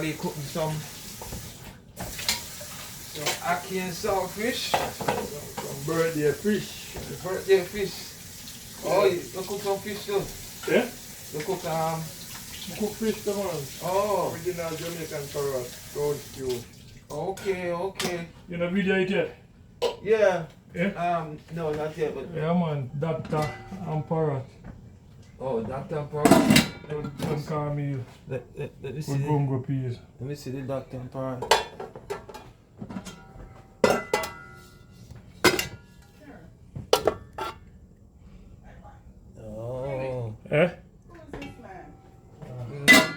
Gangali cooking some Ackee and Saltfish. Some birthday fish. Birthday fish. Oh, you cook some fish too? Yeah? You cook Cook fish, come on. Oh. Original Jamaican parrot. Stone stew. Okay. You know video it yet? Yeah. Yeah? No, not yet, but Yeah man, Dr. and Parrot. oh, Dr. Parrot. Don't call me Let me see. with GUNGO peas. Let me see the Dr. Parrot. Oh. Eh? Who is this man?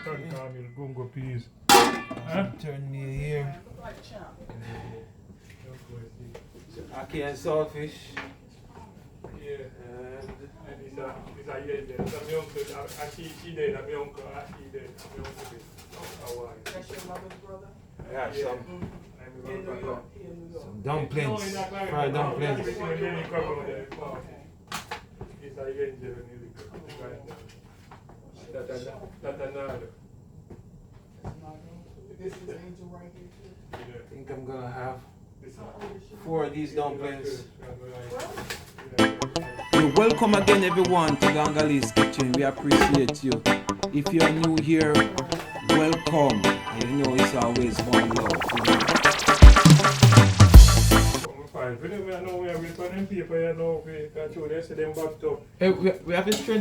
Don't call me with GUNGO peas. Huh? Turn me here. Look like champ. Ackee and Saltfish. Yeah. And These are yeah, that's my uncle. She dead, and my uncle Ackee dead, and my uncle dead. Hawaii. That's your mother's brother? I have some In New York. He in New York. some dumplings. Fried dumplings. This is Angel right here too. I think I'm gonna have 4 of these dumplings. Welcome again everyone to Gangali's Kitchen. We appreciate you. If you're new here, welcome. And you know it's always one love. Hey, we have to strain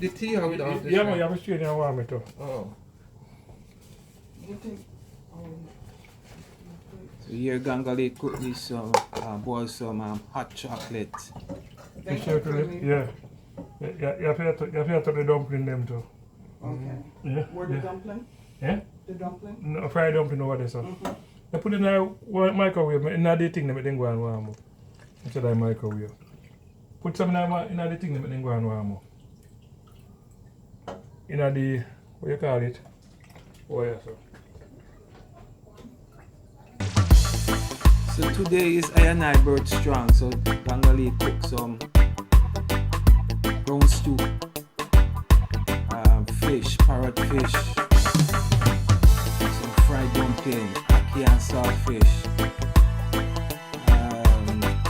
the tea or without this? Yeah, man, you have to strain and warm it up. Oh. You think, So here Gangali cook this boil some hot chocolate. they You circle it? Yeah. You have to the dumpling them too. Okay. Yeah. Where the Yeah. dumpling? Yeah? The dumpling? No, fried dumpling over there, so. You put it in the microwave, in the thing, then go and warm up. Instead of microwave. Put some in the thing, then go and warm up. In the, what you call it? Oh, yeah, so. So today is I and I bird strong, so Gangali cook some brown stew, fish, parrot fish, some fried dumpling, Ackee and Saltfish,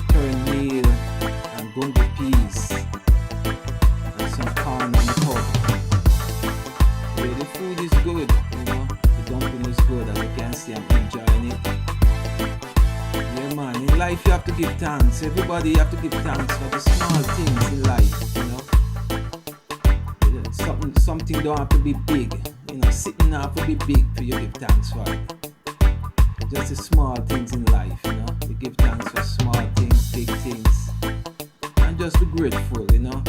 turned meal, and GUNGO peas, and some corn on the cob. Yeah, the food is good, you know, the dumpling is good, as you can see I'm enjoying it. Yeah man, in life you have to give thanks. Everybody have to give thanks for the small things in life, you know. Something don't have to be big. You know, sitting don't have to be big for you give thanks for it. Just the small things in life, you know. You give thanks for small things, big things. And just be grateful, you know.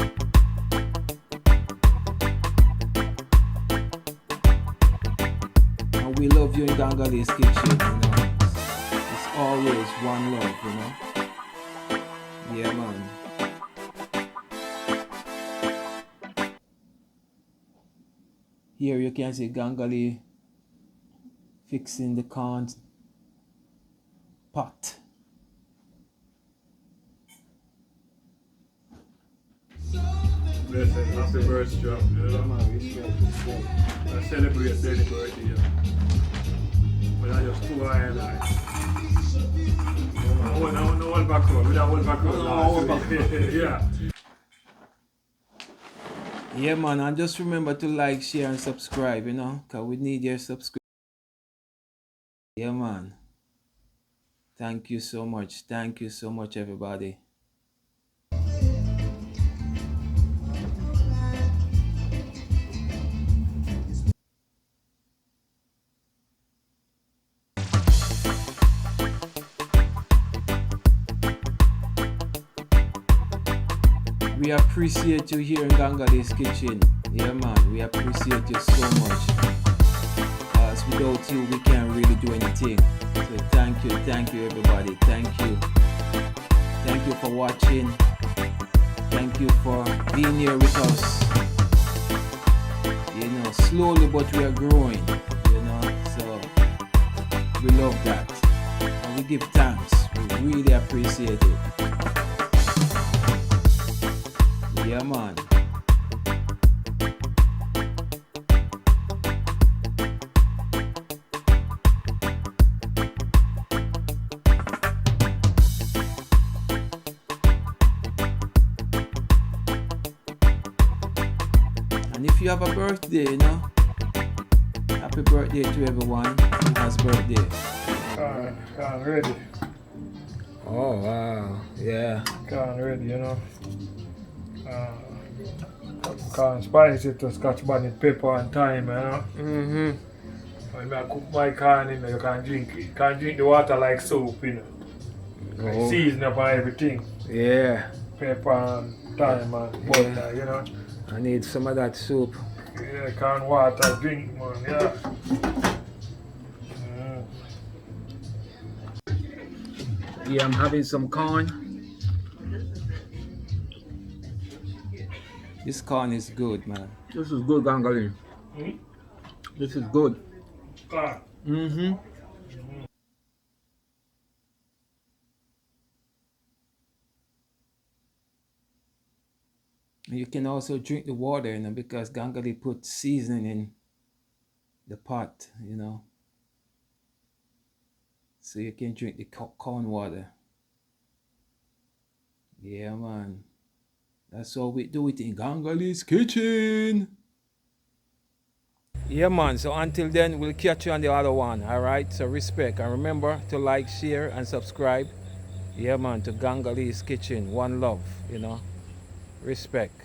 And we love you in Gangali's Kitchen, you know. It's always one love, you know. Yeah man. Here you can see Gangali fixing the corn pot. Blessed, happy birthday, you know. I celebrate daily birthday. But I just too high and high. No one back road, we don't one back road. Yeah. Yeah man, and just remember to like, share and subscribe, you know, because we need your subscription. Yeah man. Thank you so much. Thank you so much everybody. We appreciate you here in Gangali's Kitchen. Yeah man, we appreciate you so much. As without you, we can't really do anything. So thank you everybody. Thank you. Thank you for watching. Thank you for being here with us. You know, slowly but we are growing. You know, so we love that. And we give thanks. We really appreciate it. Yeah man. you have a birthday, you know. Happy birthday to everyone who has birthday. Can't ready. Oh wow, yeah. Can't ready, you know. Can't spice it to scotch bonnet pepper and thyme, you know. Mm-hmm. When I cook my corn in there, you can't drink it. You can't drink the water like soap, you know. Oh. Season up on everything. Yeah. Pepper and thyme and butter, you know. I need some of that soup. Yeah, can't water drink, man, yeah. Yeah, I'm having some corn. This corn is good, man. This is good, Gangali. This is good. Corn. Mm-hmm. You can also drink the water, you know, because Gangali put seasoning in the pot, you know. So you can drink the corn water. Yeah, man. That's how we do it in Gangali's kitchen. Yeah, man. So until then, we'll catch you on the other one. All right. So respect. And remember to like, share, and subscribe. Yeah, man. To Gangali's kitchen. One love, you know. Respect.